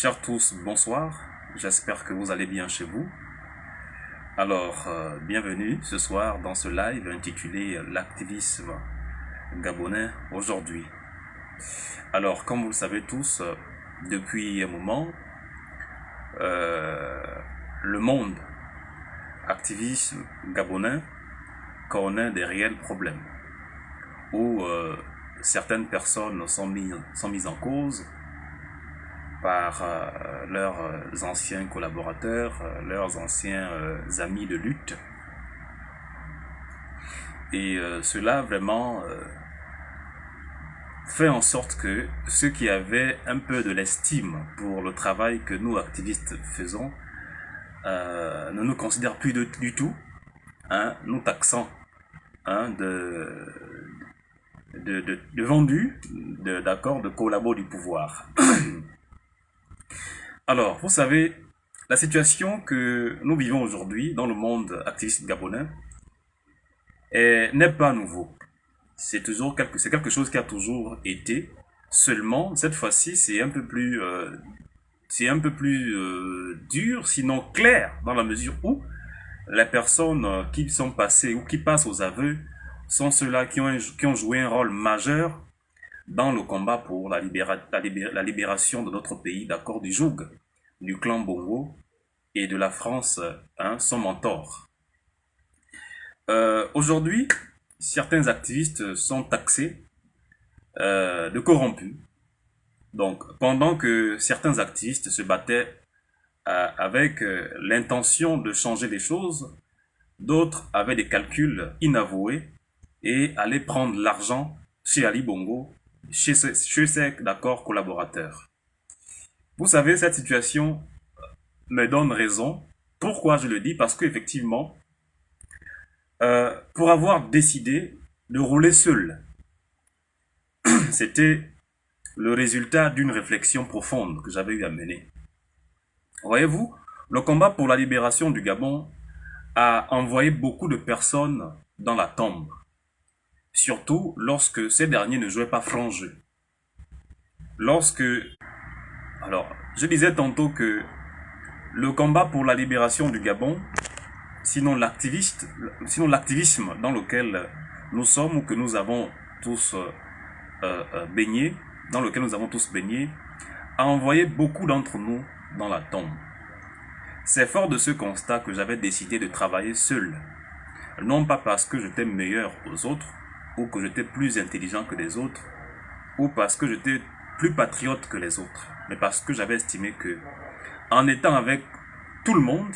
Chers tous, bonsoir. J'espère que vous allez bien chez vous. Alors, bienvenue ce soir dans ce live intitulé L'activisme gabonais aujourd'hui. Alors, comme vous le savez tous, depuis un moment, euh, le monde activisme gabonais connaît des réels problèmes où certaines personnes sont mises en cause par leurs anciens collaborateurs, leurs anciens amis de lutte. Et cela vraiment fait en sorte que ceux qui avaient un peu de l'estime pour le travail que nous activistes faisons ne nous considèrent plus du tout, hein, nous taxant hein, de vendus, d'accord, de collabos du pouvoir. Alors, vous savez, la situation que nous vivons aujourd'hui dans le monde activiste gabonais n'est pas nouveau. C'est quelque chose qui a toujours été. Seulement, cette fois-ci, c'est un peu plus dur, sinon clair, dans la mesure où les personnes qui sont passées ou qui passent aux aveux sont ceux-là qui ont joué un rôle majeur dans le combat pour la libération de notre pays, d'accord, du joug, du clan Bongo et de la France, hein, son mentor. Aujourd'hui, certains activistes sont taxés de corrompus. Donc, pendant que certains activistes se battaient avec l'intention de changer les choses, d'autres avaient des calculs inavoués et allaient prendre l'argent chez Ali Bongo, chez ses d'accord collaborateurs. Vous savez, cette situation me donne raison. Pourquoi je le dis? Parce qu'effectivement, pour avoir décidé de rouler seul, c'était le résultat d'une réflexion profonde que j'avais eu à mener. Voyez-vous, le combat pour la libération du Gabon a envoyé beaucoup de personnes dans la tombe, surtout lorsque ces derniers ne jouaient pas franc jeu. Lorsque, alors, je disais tantôt que le combat pour la libération du Gabon, sinon l'activisme dans lequel nous sommes ou que nous avons tous baigné, dans lequel nous avons tous baigné, a envoyé beaucoup d'entre nous dans la tombe. C'est fort de ce constat que j'avais décidé de travailler seul. Non pas parce que j'étais meilleur aux autres, ou que j'étais plus intelligent que les autres, ou parce que j'étais plus patriote que les autres, mais parce que j'avais estimé que, en étant avec tout le monde,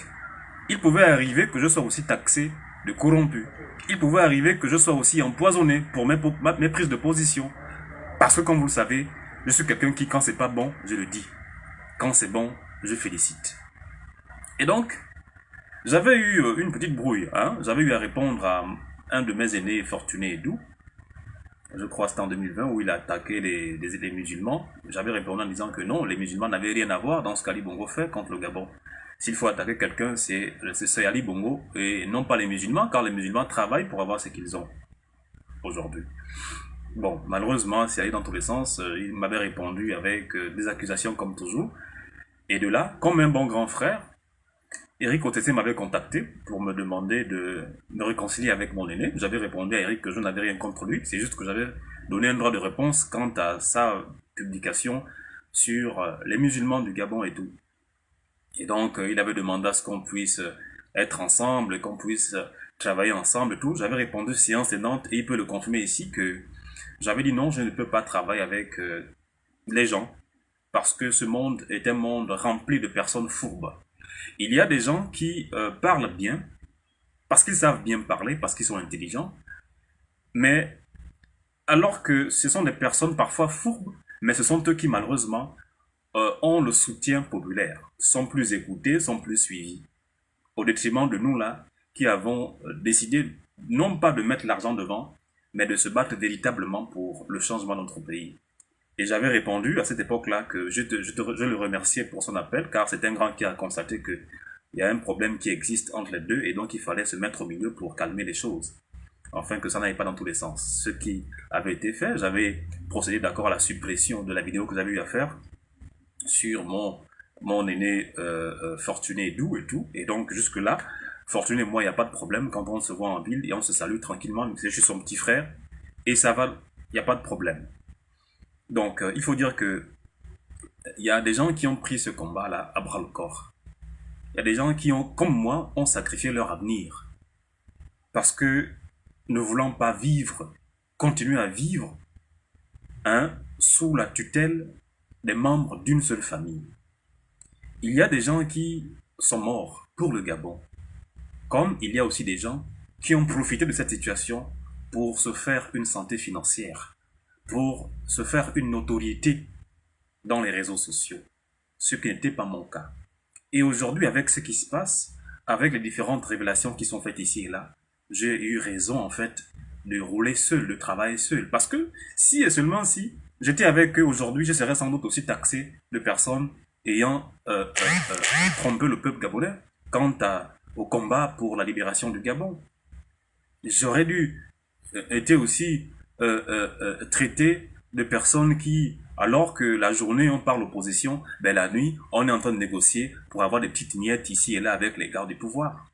il pouvait arriver que je sois aussi taxé de corrompu. Il pouvait arriver que je sois aussi empoisonné pour mes prises de position. Parce que, comme vous le savez, je suis quelqu'un qui, quand c'est pas bon, je le dis. Quand c'est bon, je félicite. Et donc, j'avais eu une petite brouille. Hein? J'avais eu à répondre à un de mes aînés fortunés et doux. Je crois que c'était en 2020 où il a attaqué les musulmans. J'avais répondu en disant que non, les musulmans n'avaient rien à voir dans ce qu'Ali Bongo fait contre le Gabon. S'il faut attaquer quelqu'un, c'est Ali Bongo et non pas les musulmans, car les musulmans travaillent pour avoir ce qu'ils ont aujourd'hui. Bon, malheureusement, c'est allé dans tous les sens. Il m'avait répondu avec des accusations comme toujours. Et de là, comme un bon grand frère, Eric Otete m'avait contacté pour me demander de me réconcilier avec mon aîné. J'avais répondu à Eric que je n'avais rien contre lui. C'est juste que j'avais donné un droit de réponse quant à sa publication sur les musulmans du Gabon et tout. Et donc, il avait demandé à ce qu'on puisse être ensemble, qu'on puisse travailler ensemble et tout. J'avais répondu séance tenante et il peut le confirmer ici que j'avais dit non, je ne peux pas travailler avec les gens parce que ce monde est un monde rempli de personnes fourbes. Il y a des gens qui parlent bien parce qu'ils savent bien parler, parce qu'ils sont intelligents, mais alors que ce sont des personnes parfois fourbes, mais ce sont eux qui malheureusement ont le soutien populaire, sont plus écoutés, sont plus suivis, au détriment de nous là, qui avons décidé non pas de mettre l'argent devant, mais de se battre véritablement pour le changement de notre pays. Et j'avais répondu à cette époque-là que je le remerciais pour son appel, car c'est un grand qui a constaté que il y a un problème qui existe entre les deux, et donc il fallait se mettre au milieu pour calmer les choses. Afin que ça n'aille pas dans tous les sens. Ce qui avait été fait, j'avais procédé d'accord à la suppression de la vidéo que j'avais eu à faire sur mon mon aîné Fortuné est doux et tout. Et donc, jusque-là, Fortuné et moi, il n'y a pas de problème quand on se voit en ville et on se salue tranquillement. C'est juste son petit frère et ça va, il n'y a pas de problème. Donc, il faut dire que il y a des gens qui ont pris ce combat-là à bras le corps. Il y a des gens qui ont, comme moi, ont sacrifié leur avenir parce que ne voulant pas vivre, continuer à vivre, hein, sous la tutelle des membres d'une seule famille. Il y a des gens qui sont morts pour le Gabon, comme il y a aussi des gens qui ont profité de cette situation pour se faire une santé financière, pour se faire une notoriété dans les réseaux sociaux, ce qui n'était pas mon cas. Et aujourd'hui, avec ce qui se passe, avec les différentes révélations qui sont faites ici et là, j'ai eu raison en fait de rouler seul, de travailler seul. Parce que si et seulement si j'étais avec eux aujourd'hui, je serais sans doute aussi taxé de personnes ayant trompé le peuple gabonais quant au combat pour la libération du Gabon. J'aurais dû être aussi traité de personnes qui, alors que la journée on parle opposition, ben la nuit on est en train de négocier pour avoir des petites miettes ici et là avec les gardes du pouvoir.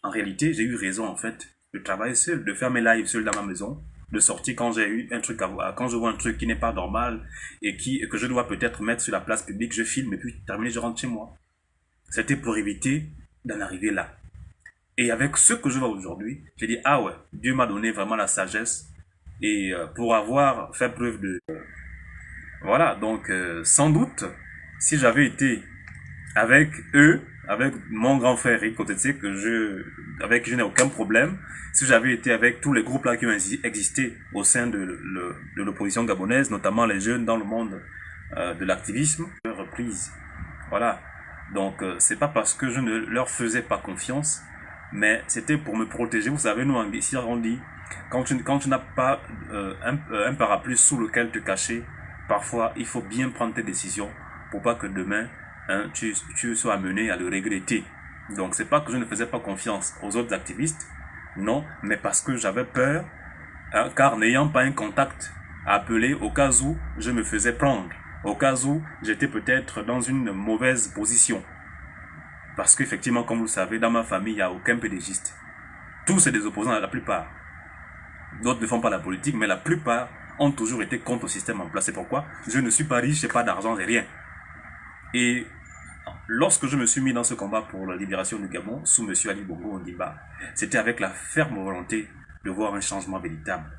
En réalité, j'ai eu raison en fait de travailler seul, de faire mes lives seul dans ma maison, de sortir quand j'ai eu un truc à voir, quand je vois un truc qui n'est pas normal et que je dois peut-être mettre sur la place publique, je filme et puis terminé, je rentre chez moi. C'était pour éviter d'en arriver là. Et avec ce que je vois aujourd'hui, j'ai dit ah ouais, Dieu m'a donné vraiment la sagesse et pour avoir fait preuve de voilà, donc sans doute si j'avais été avec eux, avec mon grand frère Rick Kotetse, avec qui je n'ai aucun problème, si j'avais été avec tous les groupes là qui ont existé au sein de l'opposition gabonaise, notamment les jeunes dans le monde de l'activisme, reprise. Voilà. Donc c'est pas parce que je ne leur faisais pas confiance, mais c'était pour me protéger. Vous savez, nous ici on dit, quand tu n'as pas un parapluie sous lequel te cacher, parfois il faut bien prendre tes décisions pour pas que demain hein, tu sois amené à le regretter. Donc c'est pas que je ne faisais pas confiance aux autres activistes, non, mais parce que j'avais peur, hein, car n'ayant pas un contact à appeler au cas où je me faisais prendre, au cas où j'étais peut-être dans une mauvaise position. Parce qu'effectivement, comme vous le savez, dans ma famille, il n'y a aucun pédégiste. Tous c'est des opposants, la plupart. D'autres ne font pas la politique, mais la plupart ont toujours été contre le système en place. C'est pourquoi je ne suis pas riche, je n'ai pas d'argent, j'ai rien. Et lorsque je me suis mis dans ce combat pour la libération du Gabon, sous M. Ali Bongo Ondimba, c'était avec la ferme volonté de voir un changement véritable.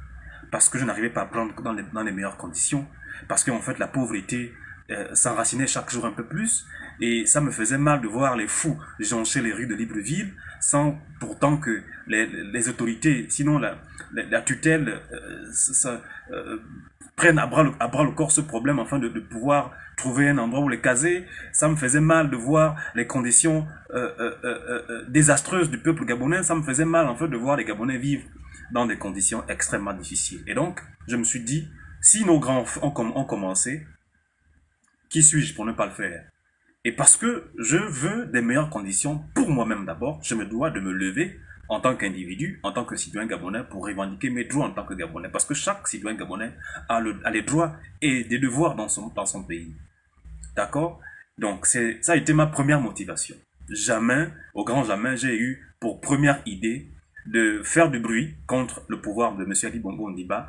Parce que je n'arrivais pas à prendre dans les meilleures conditions. Parce qu'en fait, la pauvreté s'enracinait chaque jour un peu plus. Et ça me faisait mal de voir les fous joncher les rues de Libreville sans pourtant que les autorités, sinon la tutelle, prennent à bras le corps ce problème afin de pouvoir trouver un endroit où les caser. Ça me faisait mal de voir les conditions désastreuses du peuple gabonais. Ça me faisait mal en fait de voir les Gabonais vivre dans des conditions extrêmement difficiles. Et donc, je me suis dit, si nos grands ont commencé, qui suis-je pour ne pas le faire? Et parce que je veux des meilleures conditions pour moi-même d'abord, je me dois de me lever en tant qu'individu, en tant que citoyen gabonais, pour revendiquer mes droits en tant que Gabonais. Parce que chaque citoyen gabonais a les droits et des devoirs dans son pays. D'accord? Donc, ça a été ma première motivation. Jamais, au grand jamais, j'ai eu pour première idée de faire du bruit contre le pouvoir de M. Ali Bongo Ondimba,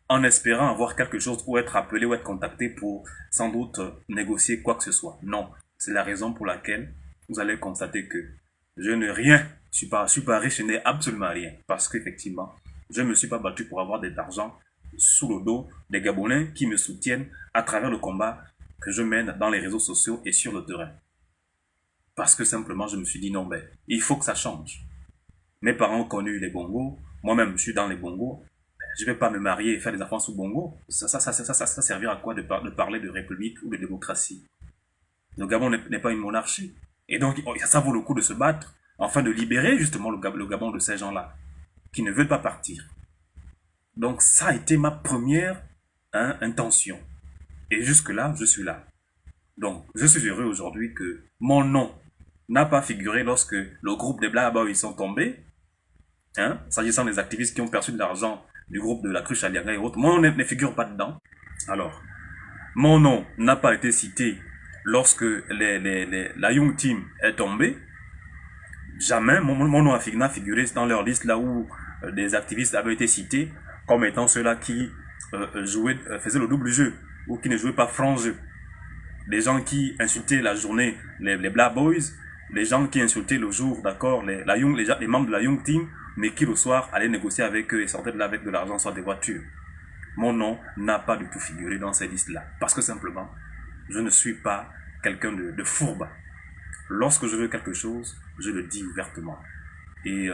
en espérant avoir quelque chose ou être appelé ou être contacté pour sans doute négocier quoi que ce soit. Non, c'est la raison pour laquelle vous allez constater que je n'ai rien, je suis pas riche, je n'ai absolument rien. Parce qu'effectivement, je ne me suis pas battu pour avoir de l'argent sous le dos des Gabonais qui me soutiennent à travers le combat que je mène dans les réseaux sociaux et sur le terrain. Parce que simplement, je me suis dit non, ben, il faut que ça change. Mes parents ont connu les bongos, moi-même je suis dans les bongos, je ne vais pas me marier et faire des enfants sous bongo. Ça servira à quoi de parler de république ou de démocratie? Le Gabon n'est pas une monarchie. Et donc, ça vaut le coup de se battre afin de libérer justement le Gabon de ces gens-là, qui ne veulent pas partir. Donc, ça a été ma première intention. Et jusque-là, je suis là. Donc, je suis heureux aujourd'hui que mon nom n'a pas figuré lorsque le groupe des Blabla ils sont tombés. S'agissant des activistes qui ont perçu de l'argent du groupe de la cruche Aliaga et autres, mon nom ne figure pas dedans. Alors, mon nom n'a pas été cité lorsque la Young Team est tombée, jamais mon nom n'a figuré dans leur liste là où des activistes avaient été cités comme étant ceux-là qui faisaient le double jeu ou qui ne jouaient pas franc jeu. Les gens qui insultaient la journée les Black Boys, les gens qui insultaient le jour, d'accord, les membres de la Young Team, mais qui le soir allaient négocier avec eux et sortaient de là avec de l'argent, soit des voitures. Mon nom n'a pas du tout figuré dans ces listes-là. Parce que simplement, je ne suis pas quelqu'un de fourbe. Lorsque je veux quelque chose, je le dis ouvertement. Et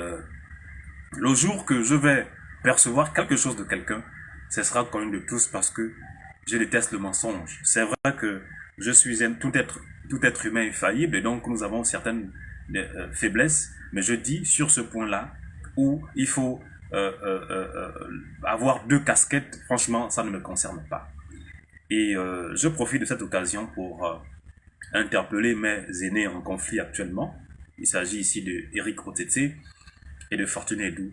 le jour que je vais percevoir quelque chose de quelqu'un, ce sera connu de tous parce que je déteste le mensonge. C'est vrai que je suis tout être humain est faillible et donc nous avons certaines faiblesses, mais je dis sur ce point-là où il faut avoir deux casquettes, franchement, ça ne me concerne pas. Et je profite de cette occasion pour interpeller mes aînés en conflit actuellement. Il s'agit ici de Eric Otete et de Fortuné Edou.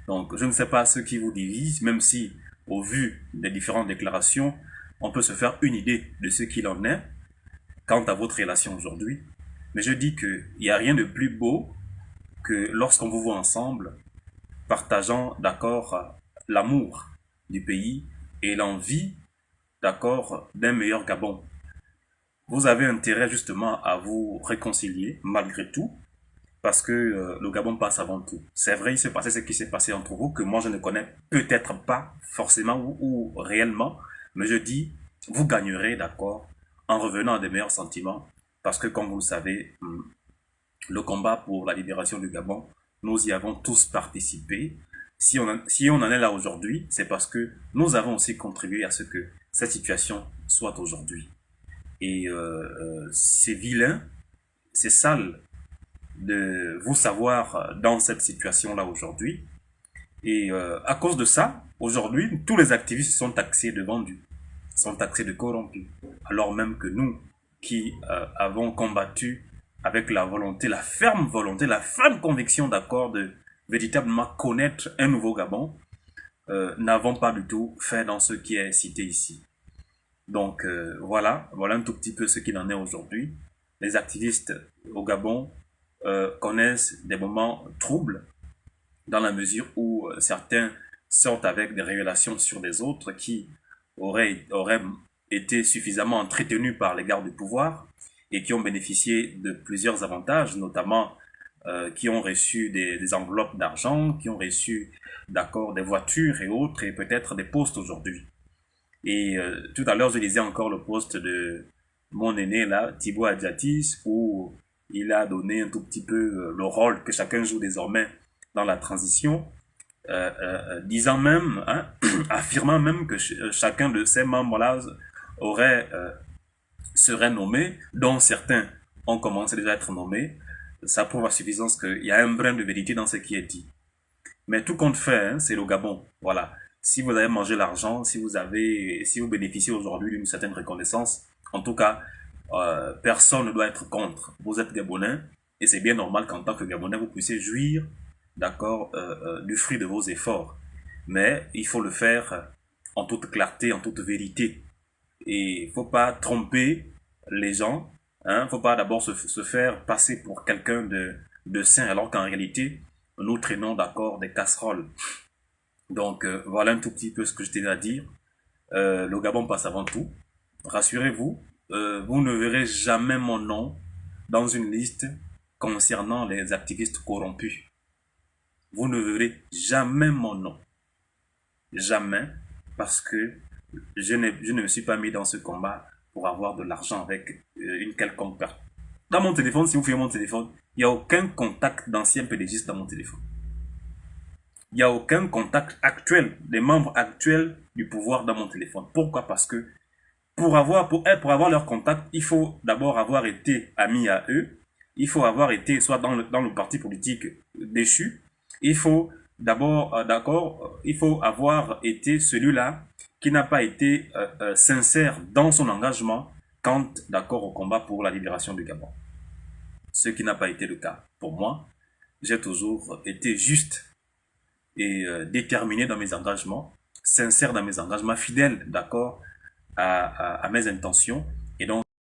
Donc, je ne sais pas ce qui vous divise, même si, au vu des différentes déclarations, on peut se faire une idée de ce qu'il en est quant à votre relation aujourd'hui. Mais je dis qu'il n'y a rien de plus beau que lorsqu'on vous voit ensemble, partageant, d'accord, l'amour du pays et l'envie, d'accord, d'un meilleur Gabon. Vous avez intérêt justement à vous réconcilier malgré tout, parce que le Gabon passe avant tout. C'est vrai, il s'est passé ce qui s'est passé entre vous, que moi je ne connais peut-être pas forcément ou réellement, mais je dis, vous gagnerez, d'accord, en revenant à des meilleurs sentiments, parce que comme vous le savez, le combat pour la libération du Gabon, nous y avons tous participé. Si on en est là aujourd'hui, c'est parce que nous avons aussi contribué à ce que cette situation soit aujourd'hui. Et c'est vilain, c'est sale de vous savoir dans cette situation-là aujourd'hui. Et à cause de ça, aujourd'hui, tous les activistes sont taxés de vendus, sont taxés de corrompus. Alors même que nous, qui avons combattu avec la volonté, la ferme conviction, d'accord, de véritablement connaître un nouveau Gabon, n'avons pas du tout fait dans ce qui est cité ici. Donc voilà un tout petit peu ce qu'il en est aujourd'hui. Les activistes au Gabon connaissent des moments troubles dans la mesure où certains sortent avec des révélations sur des autres qui auraient été suffisamment entretenus par les gardes du pouvoir et qui ont bénéficié de plusieurs avantages, notamment qui ont reçu des enveloppes d'argent, qui ont reçu d'accord des voitures et autres, et peut-être des postes aujourd'hui. Et tout à l'heure, je lisais encore le post de mon aîné là, Thibaut Adjatis, où il a donné un tout petit peu le rôle que chacun joue désormais dans la transition, disant même, hein, affirmant même que chacun de ces membres-là serait nommé, dont certains ont commencé déjà à être nommés. Ça prouve à suffisance qu'il y a un brin de vérité dans ce qui est dit. Mais tout compte fait, hein, c'est le Gabon. Voilà. Si vous avez mangé l'argent, si vous bénéficiez aujourd'hui d'une certaine reconnaissance, en tout cas, personne ne doit être contre. Vous êtes Gabonais et c'est bien normal qu'en tant que Gabonais, vous puissiez jouir, d'accord, du fruit de vos efforts. Mais il faut le faire en toute clarté, en toute vérité. Et il faut pas tromper les gens. Hein, faut pas d'abord se faire passer pour quelqu'un de sain alors qu'en réalité, nous traînons d'accord des casseroles. Donc voilà un tout petit peu ce que je tenais à dire. Le Gabon passe avant tout. Rassurez-vous, vous ne verrez jamais mon nom dans une liste concernant les activistes corrompus. Vous ne verrez jamais mon nom. Jamais, parce que je ne me suis pas mis dans ce combat pour avoir de l'argent avec une quelconque personne. Dans mon téléphone, si vous fouillez mon téléphone, il n'y a aucun contact d'anciens PDGistes dans mon téléphone. Il n'y a aucun contact actuel, des membres actuels du pouvoir dans mon téléphone. Pourquoi? Parce que pour avoir leur contact, il faut d'abord avoir été ami à eux. Il faut avoir été soit dans le parti politique déchu. Il faut d'abord, d'accord, il faut avoir été celui-là qui n'a pas été sincère dans son engagement quant, d'accord, au combat pour la libération du Gabon. Ce qui n'a pas été le cas pour moi. J'ai toujours été juste et déterminé dans mes engagements, sincère dans mes engagements, fidèle, d'accord, à mes intentions. Et donc,